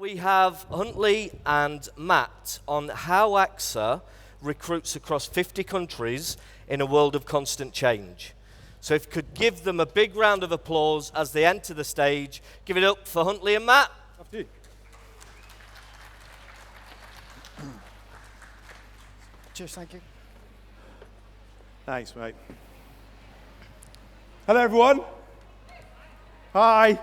we have Huntlee and Matt on how AXA recruits across 50 countries in a world of constant change. So if you could give them a big round of applause as they enter the stage, give it up for Huntlee and Matt. After you. Cheers, thank you. Thanks, mate. Hello, everyone. Hi.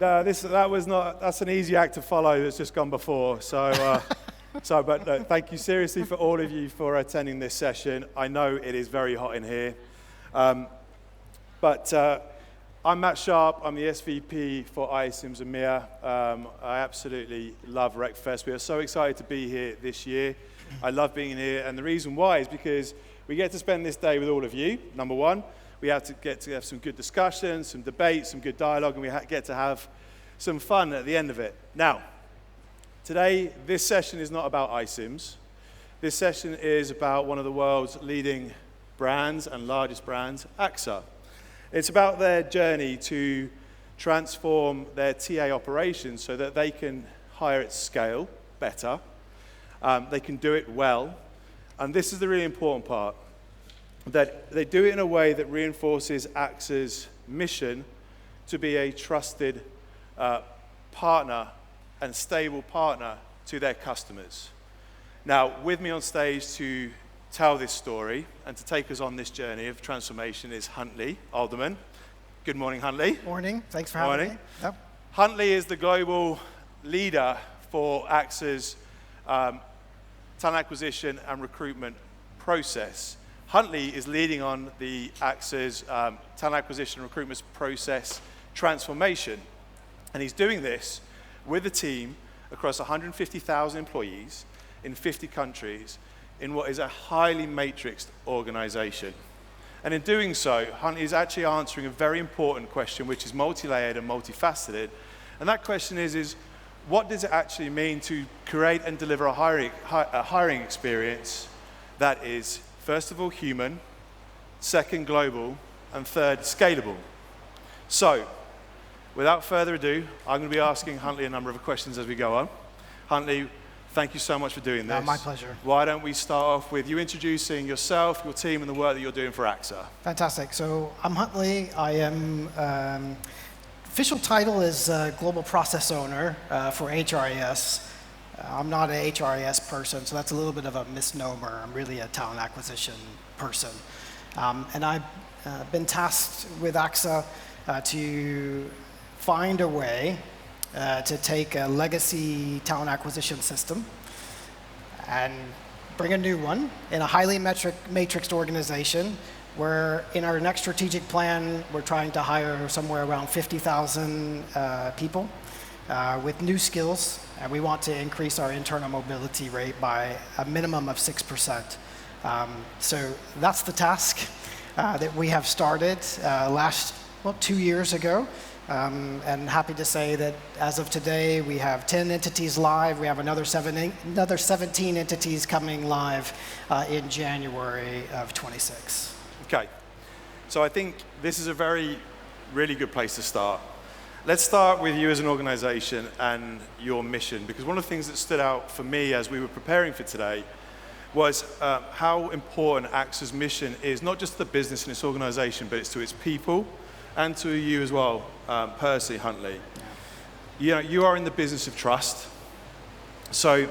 No, that's an easy act to follow that's just gone before. But thank you seriously for all of you for attending this session. I know it is very hot in here. I'm Matt Sharp. I'm the SVP for iCIMS EMEA. I absolutely love RecFest. We are so excited to be here this year. I love being here, and the reason why is because we get to spend this day with all of you, number one. We get to have some good discussions, some debates, some good dialogue, and we get to have some fun at the end of it. Now, today, this session is not about iCIMS. This session is about one of the world's leading brands and largest brands, AXA. It's about their journey to transform their TA operations so that they can hire at scale better, they can do it well, and this is the really important part, that they do it in a way that reinforces AXA's mission to be a trusted partner and stable partner to their customers. Now, with me on stage to tell this story and to take us on this journey of transformation is Huntlee Alderman. Good morning, Huntlee. Morning, thanks for having me. Yep. Huntlee is the global leader for AXA's talent acquisition and recruitment process. Huntlee is leading on the AXA's talent acquisition and recruitment process transformation. And he's doing this with a team across 150,000 employees in 50 countries in what is a highly matrixed organization. And in doing so, Huntlee is actually answering a very important question, which is multi-layered and multifaceted. And that question is what does it actually mean to create and deliver a hiring experience that is, first of all, human, second, global, and third, scalable? So, without further ado, I'm going to be asking Huntlee a number of questions as we go on. Huntlee, thank you so much for doing this. My pleasure. Why don't we start off with you introducing yourself, your team, and the work that you're doing for AXA? Fantastic. So I'm Huntlee. I am, official title is Global Process Owner for HRIS. I'm not an HRIS person, so that's a little bit of a misnomer. I'm really a talent acquisition person. And I've been tasked with AXA to find a way to take a legacy talent acquisition system and bring a new one in a highly matrixed organization where in our next strategic plan, we're trying to hire somewhere around 50,000 people with new skills, and we want to increase our internal mobility rate by a minimum of 6%. So that's the task that we have started 2 years ago. And happy to say that as of today, we have 10 entities live. We have another 17 entities coming live in January of 26. Okay, so I think this is a really good place to start. Let's start with you as an organization and your mission, because one of the things that stood out for me as we were preparing for today was how important AXA's mission is, not just to the business and its organization, but it's to its people and to you as well, personally, Huntlee. You are in the business of trust. So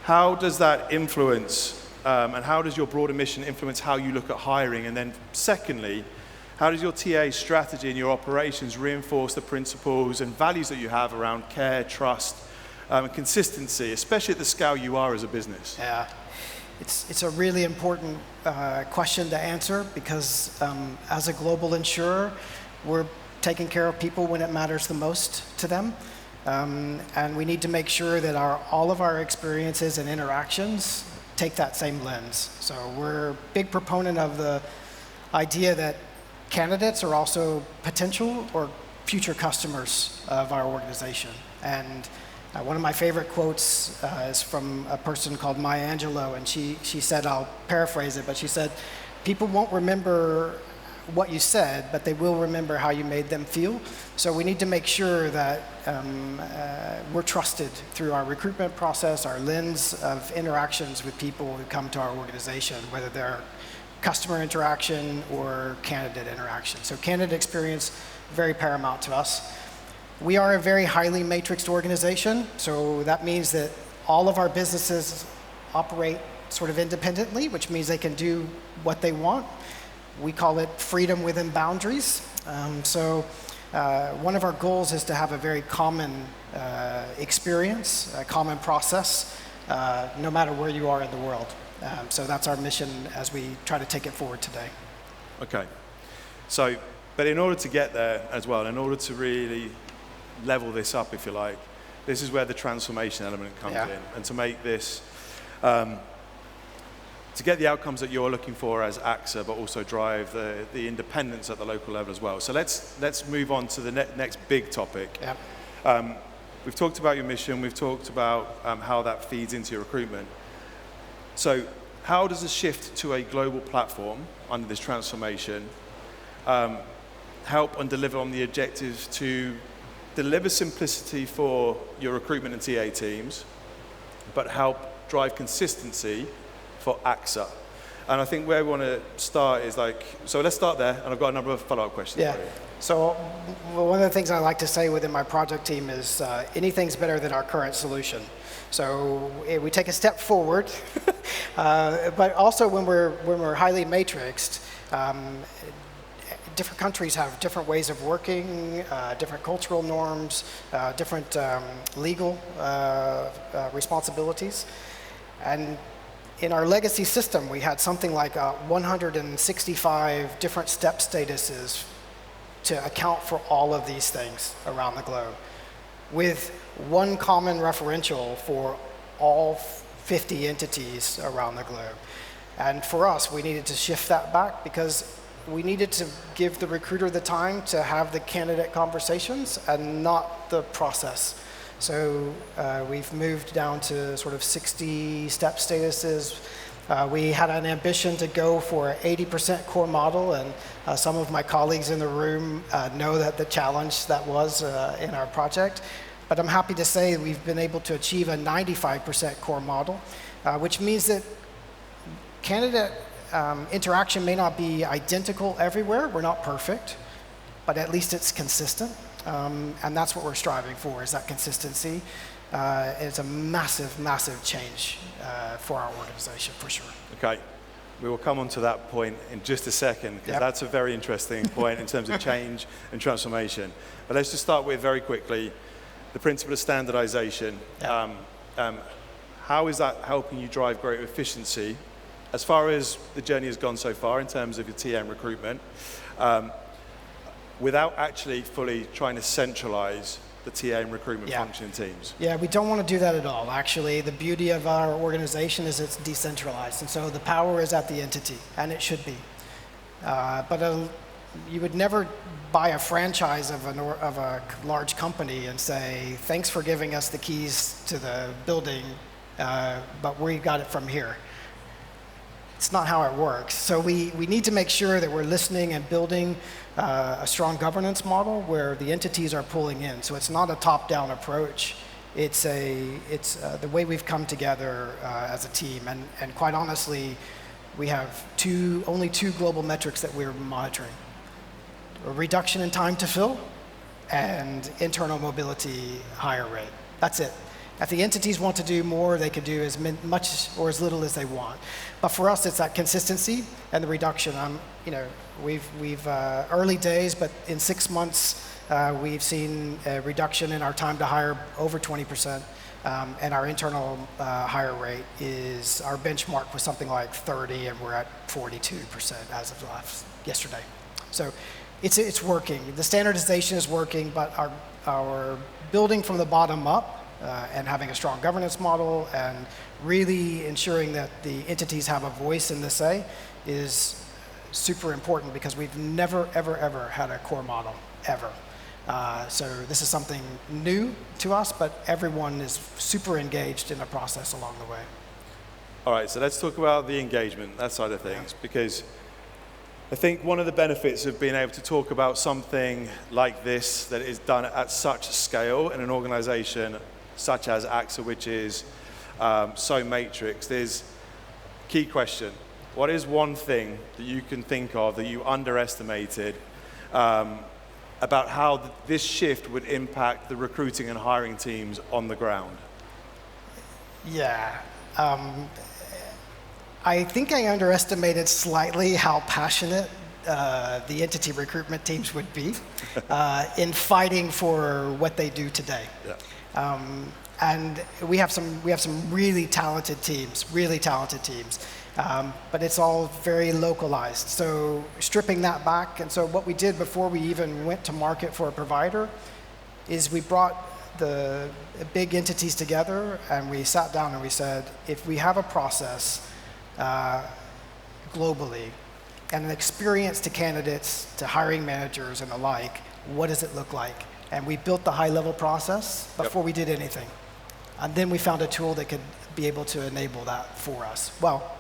how does that influence, and how does your broader mission influence how you look at hiring? And then secondly, how does your TA strategy and your operations reinforce the principles and values that you have around care, trust, and consistency, especially at the scale you are as a business? Yeah, it's a really important question to answer because as a global insurer, we're taking care of people when it matters the most to them. And we need to make sure that all of our experiences and interactions take that same lens. So we're a big proponent of the idea that candidates are also potential or future customers of our organization. And one of my favorite quotes is from a person called Maya Angelou, and she said, I'll paraphrase it, but she said, people won't remember what you said, but they will remember how you made them feel. So we need to make sure that we're trusted through our recruitment process, our lens of interactions with people who come to our organization, whether they're customer interaction or candidate interaction. So candidate experience, very paramount to us. We are a very highly matrixed organization, so that means that all of our businesses operate sort of independently, which means they can do what they want. We call it freedom within boundaries. One of our goals is to have a very common experience, a common process, no matter where you are in the world. So that's our mission as we try to take it forward today. Okay. So, but in order to get there as well, in order to really level this up, if you like, this is where the transformation element comes in. And to make this, to get the outcomes that you're looking for as AXA, but also drive the independence at the local level as well. So let's move on to the next big topic. Yeah. We've talked about your mission. We've talked about how that feeds into your recruitment. So how does a shift to a global platform under this transformation help and deliver on the objectives to deliver simplicity for your recruitment and TA teams, but help drive consistency for AXA? And I think where we want to start is so let's start there, and I've got a number of follow-up questions for you. So one of the things I like to say within my project team is anything's better than our current solution. So we take a step forward, but also when we're highly matrixed, different countries have different ways of working, different cultural norms, different legal responsibilities. And in our legacy system, we had something like 165 different step statuses to account for all of these things around the globe, with one common referential for all 50 entities around the globe. And for us, we needed to shift that back because we needed to give the recruiter the time to have the candidate conversations and not the process. So we've moved down to sort of 60 step statuses. We had an ambition to go for an 80% core model, and some of my colleagues in the room know that the challenge that was in our project. But I'm happy to say we've been able to achieve a 95% core model, which means that candidate interaction may not be identical everywhere. We're not perfect, but at least it's consistent. And that's what we're striving for, is that consistency. It's a massive, massive change for our organization, for sure. Okay. We will come on to that point in just a second, because that's a very interesting point in terms of change and transformation. But let's just start with, very quickly, the principle of standardization. How is that helping you drive greater efficiency as far as the journey has gone so far in terms of your TM recruitment, without actually fully trying to centralize the TA and recruitment function in teams? Yeah, we don't want to do that at all. Actually, the beauty of our organization is it's decentralized, and so the power is at the entity, and it should be. But you would never buy a franchise of a large company and say, thanks for giving us the keys to the building, but we got it from here. It's not how it works. So we need to make sure that we're listening and building a strong governance model where the entities are pulling in. So it's not a top-down approach. It's the way we've come together as a team. And quite honestly, we have only two global metrics that we're monitoring: a reduction in time to fill and internal mobility hire rate. That's it. If the entities want to do more, they can do as much or as little as they want. But for us, it's that consistency and the reduction. We've early days, but in 6 months, we've seen a reduction in our time to hire over 20%, and our internal hire rate is, our benchmark was something like 30, and we're at 42% as of yesterday. So it's working. The standardization is working, but our building from the bottom up, and having a strong governance model and really ensuring that the entities have a voice in the say is super important, because we've never, ever, ever had a core model, ever. So this is something new to us, but everyone is super engaged in the process along the way. All right, so let's talk about the engagement, that side of things, because I think one of the benefits of being able to talk about something like this that is done at such scale in an organization such as AXA, which is so matrix, there's a key question. What is one thing that you can think of that you underestimated about how this shift would impact the recruiting and hiring teams on the ground? Yeah. I think I underestimated slightly how passionate the entity recruitment teams would be in fighting for what they do today. Yeah. And we have some really talented teams, but it's all very localized. So stripping that back, and so what we did before we even went to market for a provider is we brought the big entities together and we sat down and we said, if we have a process globally and an experience to candidates, to hiring managers and the like, what does it look like? And we built the high-level process before we did anything. And then we found a tool that could be able to enable that for us. Well,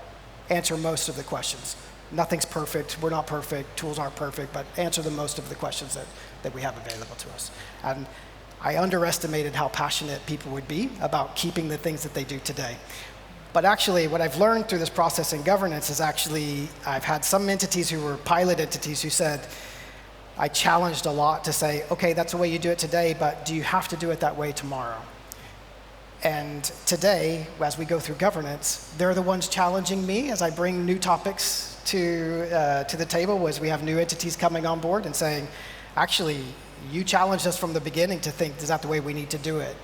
answer most of the questions. Nothing's perfect, we're not perfect, tools aren't perfect, but answer the most of the questions that we have available to us. And I underestimated how passionate people would be about keeping the things that they do today. But actually, what I've learned through this process in governance is actually, I've had some entities who were pilot entities who said, I challenged a lot to say, okay, that's the way you do it today, but do you have to do it that way tomorrow? And today, as we go through governance, they're the ones challenging me as I bring new topics to the table, as we have new entities coming on board and saying, actually, you challenged us from the beginning to think, is that the way we need to do it?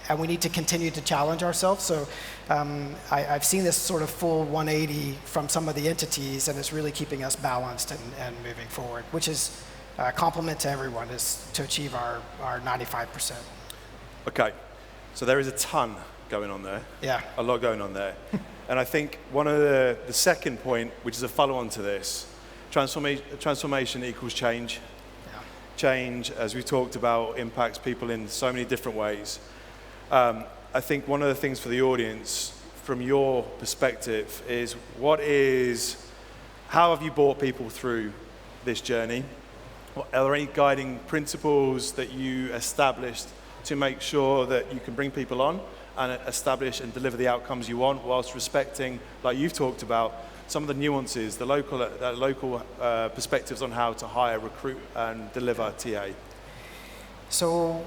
And we need to continue to challenge ourselves. So I've seen this sort of full 180 from some of the entities, and it's really keeping us balanced and moving forward, which is a compliment to everyone, is to achieve our 95%. Okay, so there is a ton going on there. Yeah. A lot going on there. And I think one of the second point, which is a follow-on to this, transformation equals change. Yeah. Change, as we talked about, impacts people in so many different ways. I think one of the things for the audience, from your perspective, is how have you brought people through this journey? Are there any guiding principles that you established to make sure that you can bring people on and establish and deliver the outcomes you want, whilst respecting, like you've talked about, some of the nuances, the local perspectives on how to hire, recruit, and deliver TA? So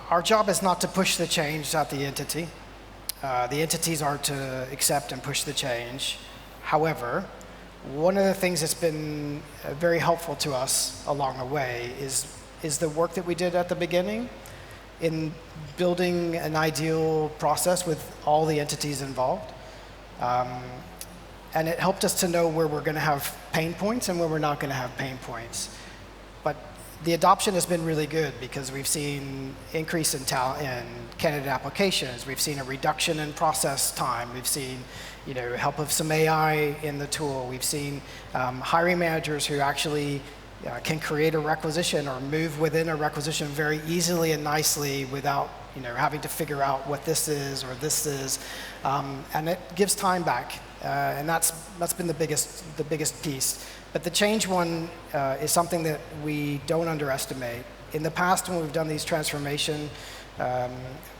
our job is not to push the change at the entity. The entities are to accept and push the change. However, one of the things that's been very helpful to us along the way is the work that we did at the beginning in building an ideal process with all the entities involved. And it helped us to know where we're going to have pain points and where we're not going to have pain points. But the adoption has been really good because we've seen increase in candidate applications. We've seen a reduction in process time. We've seen, help of some AI in the tool. We've seen hiring managers who actually can create a requisition or move within a requisition very easily and nicely without, having to figure out what this is or this is, and it gives time back. And that's been the biggest piece. But the change one is something that we don't underestimate. In the past, when we've done these transformation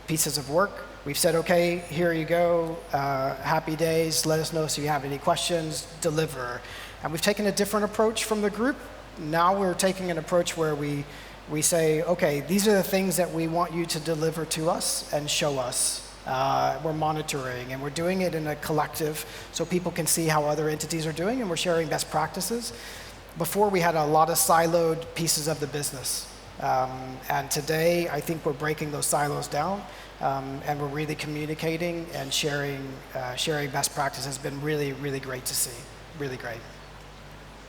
pieces of work, we've said, okay, here you go, happy days, let us know if you have any questions, deliver. And we've taken a different approach from the group. Now we're taking an approach where we say, okay, these are the things that we want you to deliver to us and show us. We're monitoring, and we're doing it in a collective so people can see how other entities are doing, and we're sharing best practices. Before, we had a lot of siloed pieces of the business. And today, I think we're breaking those silos down, and we're really communicating and sharing best practices. Has been really, really great to see. Really great.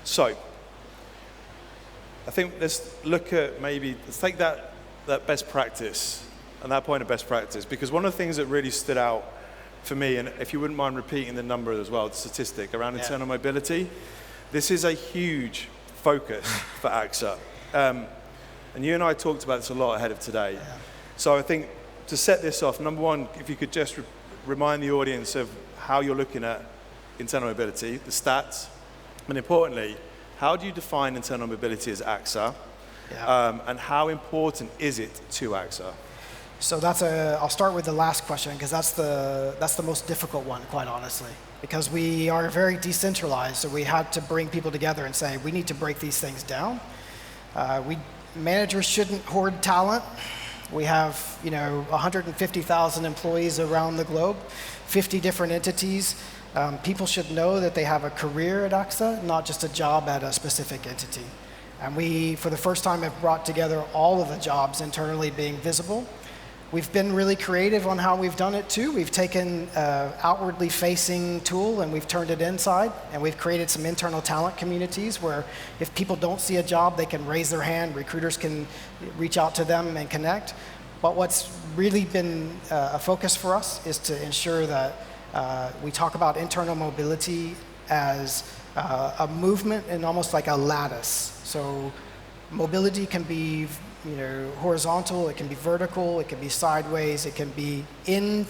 So, I think let's take that best practice and that point of best practice, because one of the things that really stood out for me, and if you wouldn't mind repeating the number as well, the statistic around internal mobility, this is a huge focus for AXA. And you and I talked about this a lot ahead of today. Yeah. So I think to set this off, number one, if you could just remind the audience of how you're looking at internal mobility, the stats, and importantly, how do you define internal mobility as AXA? Yeah. And how important is it to AXA? So I'll start with the last question, because that's the most difficult one, quite honestly. Because we are very decentralized, so we had to bring people together and say, we need to break these things down. Managers shouldn't hoard talent. We have 150,000 employees around the globe, 50 different entities. People should know that they have a career at AXA, not just a job at a specific entity. And we, for the first time, have brought together all of the jobs internally being visible. We've been really creative on how we've done it too. We've taken an outwardly facing tool and we've turned it inside, and we've created some internal talent communities where if people don't see a job, they can raise their hand, recruiters can reach out to them and connect. But what's really been a focus for us is to ensure that we talk about internal mobility as a movement and almost like a lattice. So mobility can be horizontal, it can be vertical, it can be sideways, it can be in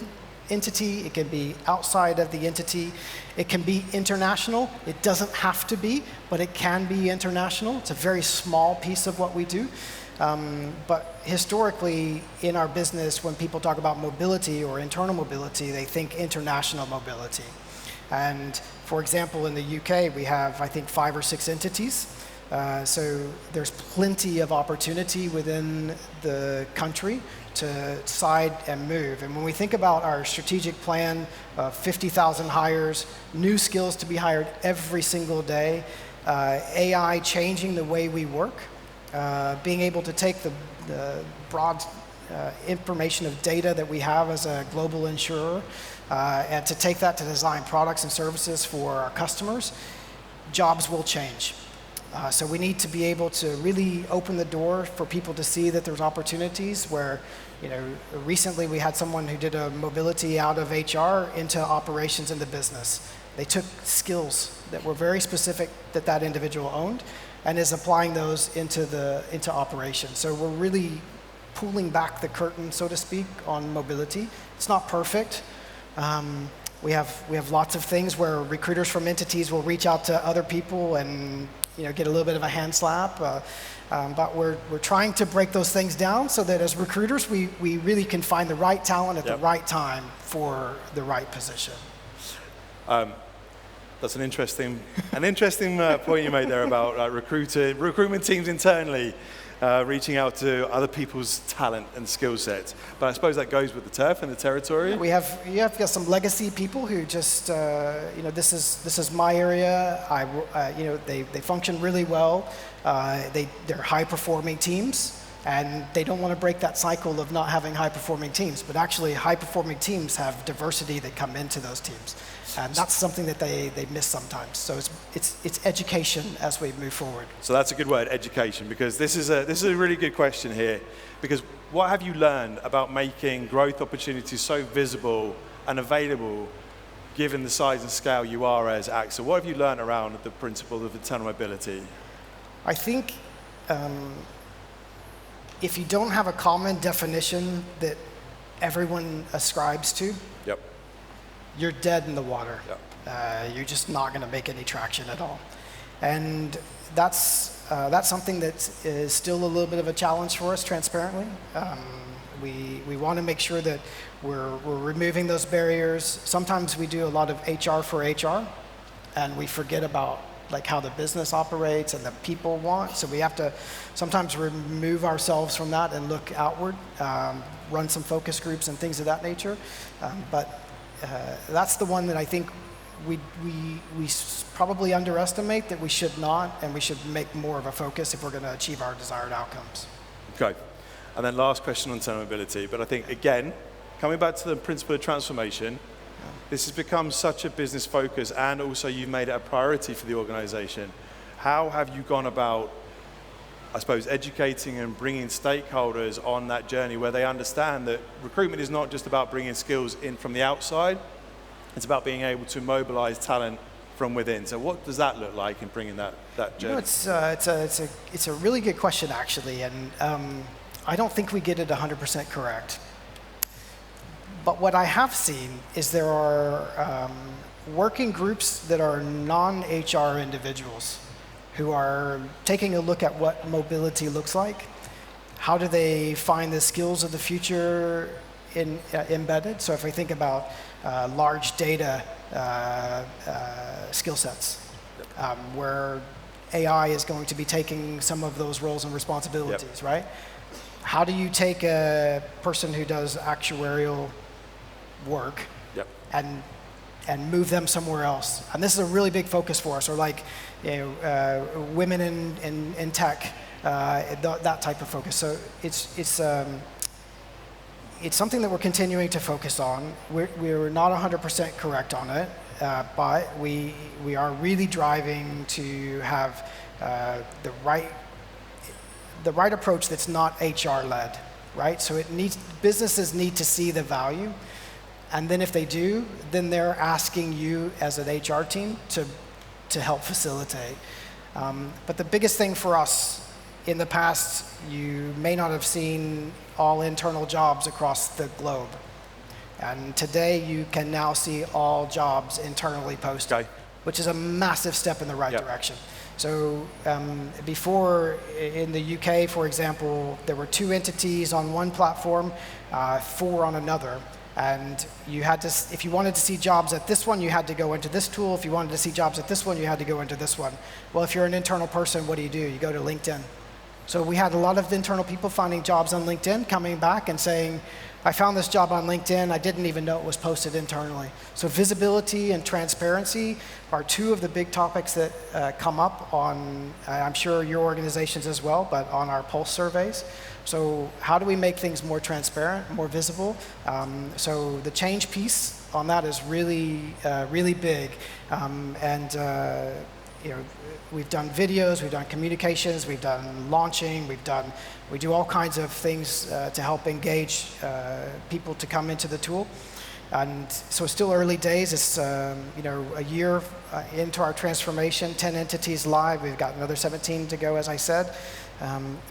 entity, it can be outside of the entity, it can be international. It doesn't have to be, but it can be international. It's a very small piece of what we do. But historically, in our business, when people talk about mobility or internal mobility, they think international mobility. And for example, in the UK, we have, I think, 5 or 6 entities. So there's plenty of opportunity within the country to side and move. And when we think about our strategic plan of 50,000 hires, new skills to be hired every single day, AI changing the way we work, being able to take the broad information of data that we have as a global insurer, and to take that to design products and services for our customers, jobs will change. So we need to be able to really open the door for people to see that there's opportunities where, recently we had someone who did a mobility out of HR into operations in the business. They took skills that were very specific that individual owned and is applying those into operations. So we're really pulling back the curtain, so to speak, on mobility. It's not perfect. We have lots of things where recruiters from entities will reach out to other people and get a little bit of a hand slap, but we're trying to break those things down so that as recruiters we really can find the right talent at the right time for the right position. That's an interesting point you made there about recruitment teams internally reaching out to other people's talent and skill sets. But I suppose that goes with the turf and the territory. You have got some legacy people who just this is my area. They function really well. They're high performing teams, and they don't want to break that cycle of not having high performing teams. But actually, high performing teams have diversity that come into those teams. And that's something that they miss sometimes. So it's education as we move forward. So that's a good word, education, because this is a really good question here. Because what have you learned about making growth opportunities so visible and available, given the size and scale you are as AXA? What have you learned around the principle of internal mobility? I think if you don't have a common definition that everyone ascribes to, you're dead in the water. Yep. You're just not going to make any traction at all. And that's something that is still a little bit of a challenge for us, transparently. We want to make sure that we're removing those barriers. Sometimes we do a lot of HR for HR, and we forget about how the business operates and the people want. So we have to sometimes remove ourselves from that and look outward, run some focus groups and things of that nature. But that's the one that I think we probably underestimate, that we should not, and we should make more of a focus if we're going to achieve our desired outcomes. Okay. And then last question on internal mobility, but I think, again, coming back to the principle of transformation, this has become such a business focus, and also you've made it a priority for the organization. How have you gone about, I suppose, educating and bringing stakeholders on that journey where they understand that recruitment is not just about bringing skills in from the outside, it's about being able to mobilize talent from within. So what does that look like in bringing that journey? It's a really good question, actually, and I don't think we get it 100% correct. But what I have seen is there are working groups that are non-HR individuals who are taking a look at what mobility looks like. How do they find the skills of the future embedded? So if we think about large data skill sets, where AI is going to be taking some of those roles and responsibilities, right? How do you take a person who does actuarial work and move them somewhere else? And this is a really big focus for us, or like women in tech, that type of focus. So it's something that we're continuing to focus on. We're not 100% correct on it, but we are really driving to have the right approach that's not HR-led, right? So businesses need to see the value, and then if they do, then they're asking you as an HR team to help facilitate. But the biggest thing for us in the past, you may not have seen all internal jobs across the globe. And today you can now see all jobs internally posted, which is a massive step in the right direction. So before, in the UK, for example, there were 2 entities on one platform, 4 on another. And you had to, if you wanted to see jobs at this one, you had to go into this tool. If you wanted to see jobs at this one, you had to go into this one. Well, if you're an internal person, what do? You go to LinkedIn. So we had a lot of internal people finding jobs on LinkedIn, coming back and saying, I found this job on LinkedIn, I didn't even know it was posted internally. So visibility and transparency are 2 of the big topics that come up on, I'm sure your organizations as well, but on our Pulse surveys. So how do we make things more transparent, more visible? So the change piece on that is really, really big. We've done videos, we've done communications, we've done launching, we do all kinds of things to help engage people to come into the tool. And so it's still early days. It's a year into our transformation, 10 entities live. We've got another 17 to go, as I said.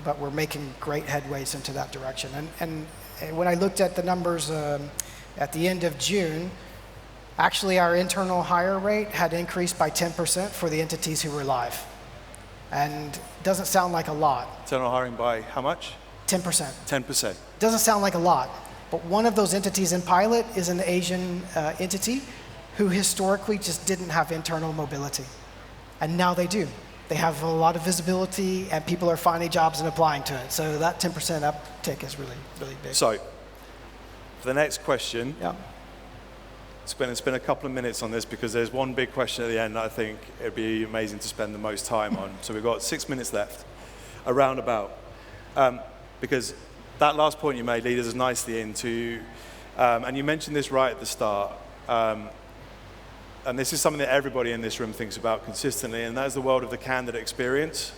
But we're making great headways into that direction. And when I looked at the numbers at the end of June, actually our internal hire rate had increased by 10% for the entities who were live. And it doesn't sound like a lot. Internal hiring by how much? 10%. 10%. Doesn't sound like a lot. But one of those entities in pilot is an Asian entity who historically just didn't have internal mobility. And now they do. They have a lot of visibility and people are finding jobs and applying to it. So that 10% uptick is really, really big. So, for the next question, spend a couple of minutes on this because there's one big question at the end that I think it'd be amazing to spend the most time on. So we've got 6 minutes left, around about. Because that last point you made leads us nicely into, and you mentioned this right at the start, and this is something that everybody in this room thinks about consistently, and that is the world of the candidate experience,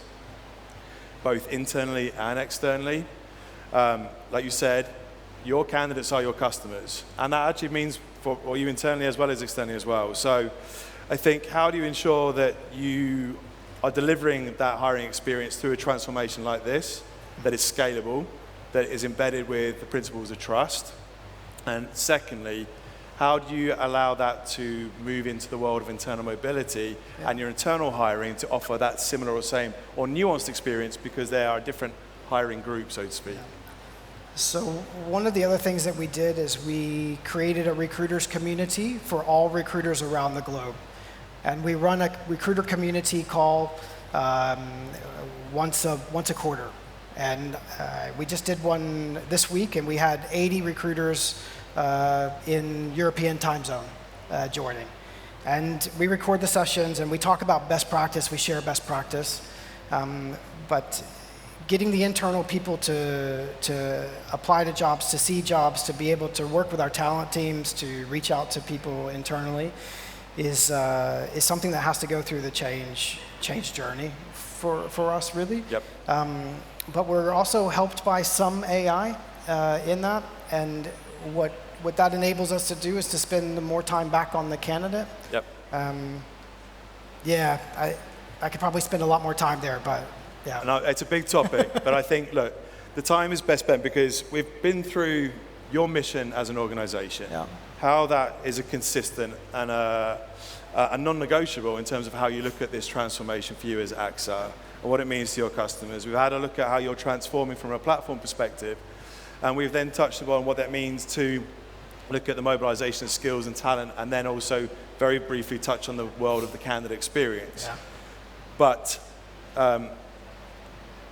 both internally and externally. Like you said, your candidates are your customers, and that actually means for you internally as well as externally as well. So I think, how do you ensure that you are delivering that hiring experience through a transformation like this, that is scalable, that is embedded with the principles of trust? And secondly, how do you allow that to move into the world of internal mobility and your internal hiring to offer that similar or same or nuanced experience, because they are a different hiring group, so to speak? So one of the other things that we did is we created a recruiters community for all recruiters around the globe. And we run a recruiter community call once a quarter. And we just did one this week, and we had 80 recruiters in European time zone joining. And we record the sessions, and we talk about best practice, we share best practice. But getting the internal people to apply to jobs, to see jobs, to be able to work with our talent teams, to reach out to people internally is something that has to go through the change journey for us, really. Yep. But we're also helped by some AI in that, and what that enables us to do is to spend more time back on the candidate. Yep. I could probably spend a lot more time there, but yeah. No, it's a big topic, but I think, look, the time is best spent because we've been through your mission as an organization, Yeah. how that is a consistent and a non-negotiable in terms of how you look at this transformation for you as AXA and what it means to your customers. We've had a look at how you're transforming from a platform perspective, and we've then touched upon what that means to look at the mobilization of skills and talent, and then also very briefly touch on the world of the candidate experience. Yeah. But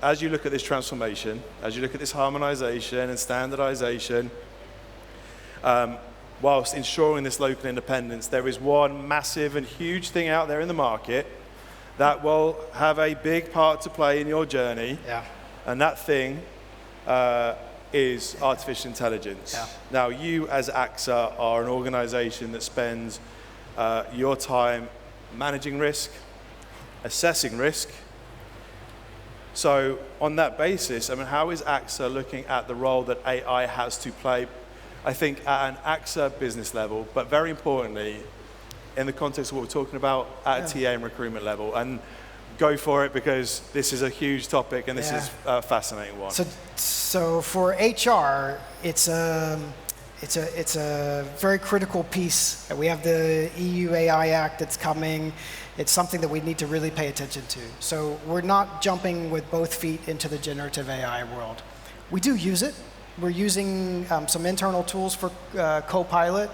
as you look at this transformation, as you look at this harmonization and standardization, whilst ensuring this local independence, there is one massive and huge thing out there in the market that will have a big part to play in your journey. Yeah. And that thing is artificial intelligence. Yeah. Now, you as AXA are an organization that spends your time managing risk, assessing risk. So on that basis, I mean, how is AXA looking at the role that AI has to play, I think, at an AXA business level, but very importantly, in the context of what we're talking about at a TA and recruitment level? And go for it, because this is a huge topic and this is a fascinating one. So for HR, it's a very critical piece. We have the EU AI Act that's coming. It's something that we need to really pay attention to. So we're not jumping with both feet into the generative AI world. We do use it. We're using some internal tools for Copilot,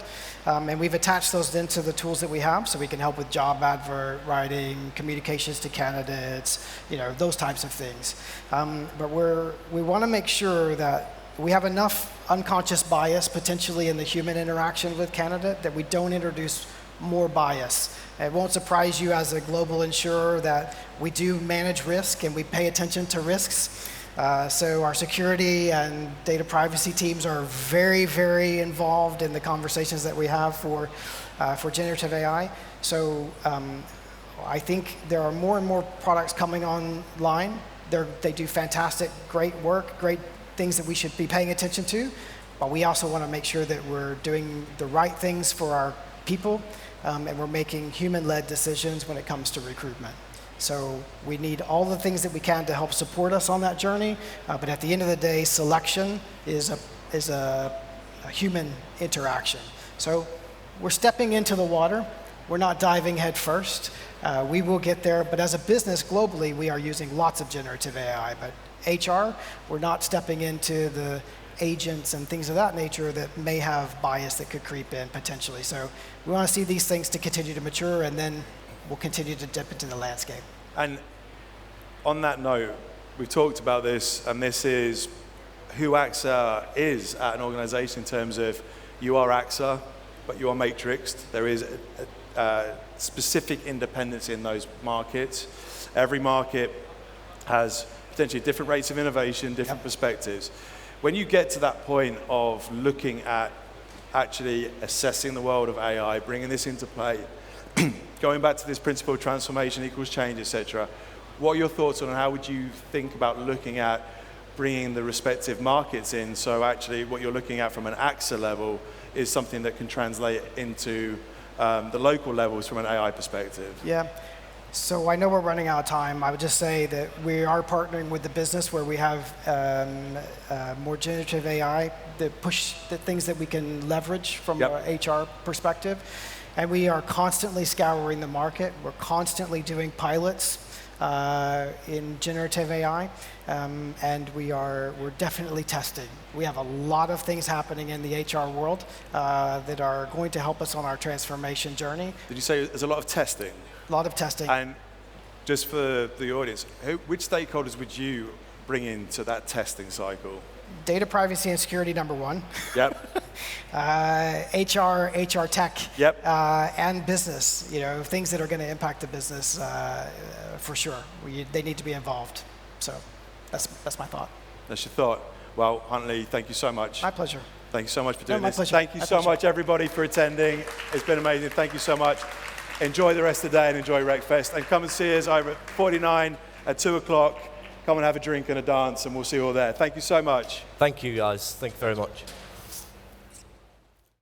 and we've attached those into the tools that we have, so we can help with job advert writing, communications to candidates, those types of things. But we want to make sure that we have enough unconscious bias potentially in the human interaction with candidate that we don't introduce more bias. It won't surprise you as a global insurer that we do manage risk and we pay attention to risks. So our security and data privacy teams are very, very involved in the conversations that we have for generative AI. So I think there are more and more products coming online. They do fantastic, great work, great things that we should be paying attention to. But we also want to make sure that we're doing the right things for our people, and we're making human-led decisions when it comes to recruitment. So we need all the things that we can to help support us on that journey, but at the end of the day, selection is a human interaction. So we're stepping into the water. We're not diving head first. We will get there, but as a business globally, we are using lots of generative AI. But HR, we're not stepping into the agents and things of that nature that may have bias that could creep in potentially. So we want to see these things to continue to mature, and then we'll continue to dip into the landscape. And on that note, we've talked about this, and this is who AXA is at an organization in terms of you are AXA, but you are matrixed. There is a specific independence in those markets. Every market has potentially different rates of innovation, different perspectives. When you get to that point of looking at actually assessing the world of AI, bringing this into play, going back to this principle of transformation equals change, etc., what are your thoughts on how would you think about looking at bringing the respective markets in, so actually what you're looking at from an AXA level is something that can translate into the local levels from an AI perspective? Yeah. So I know we're running out of time. I would just say that we are partnering with the business where we have more generative AI that push the things that we can leverage from an HR perspective. And we are constantly scouring the market. We're constantly doing pilots in generative AI, and we're definitely testing. We have a lot of things happening in the HR world that are going to help us on our transformation journey. Did you say there's a lot of testing? A lot of testing. And just for the audience, which stakeholders would you bring into that testing cycle? Data privacy and security, number one. Yep. HR tech. Yep. And business. Things that are going to impact the business for sure. They need to be involved. So that's my thought. That's your thought. Well, Huntlee, thank you so much. My pleasure. Thank you so much for doing my this. pleasure. Thank you so much, everybody, for attending. It's been amazing. Thank you so much. Enjoy the rest of the day and enjoy RecFest. And come and see us over at 49 at 2 o'clock. Come and have a drink and a dance, and we'll see you all there. Thank you so much. Thank you, guys. Thank you very much.